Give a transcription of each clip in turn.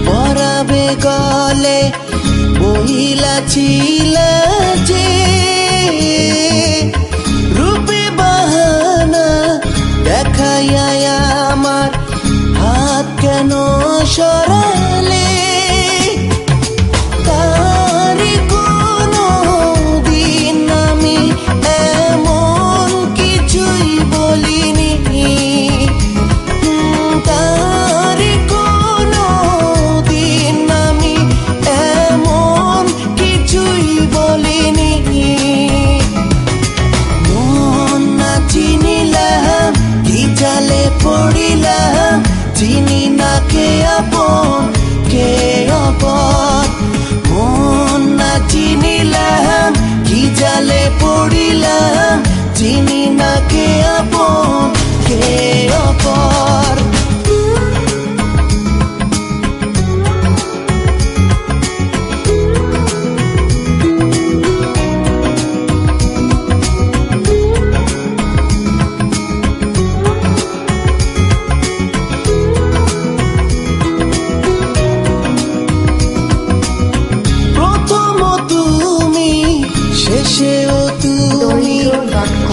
পরাবে গলে বহিলা ছিল যে রূপে বাহানা দেখাইয়া আমার হাত কেন সরালে তারি কোনো দিন আমি এমন কিছুই বলিনি তারি কোনো দিন আমি এমন কিছুই বলিনি মন না চিনিলাম কি জালে পড়িলাম চিনি না কে আপন কে অপর মন না চিনিলাম কি জালে পড়িলাম চিনি না কে আপন কে অপর শেষেও তুমি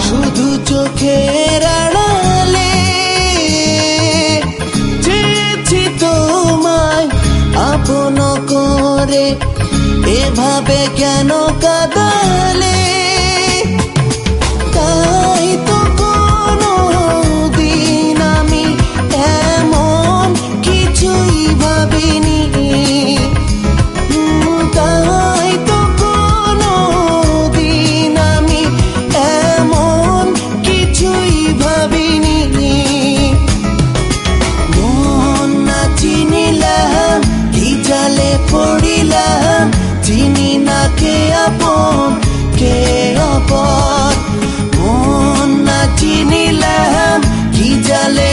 শুধু চোখের আড়ালে চেয়েছি তোমায় আপন করে এভাবে কেন কাঁদালে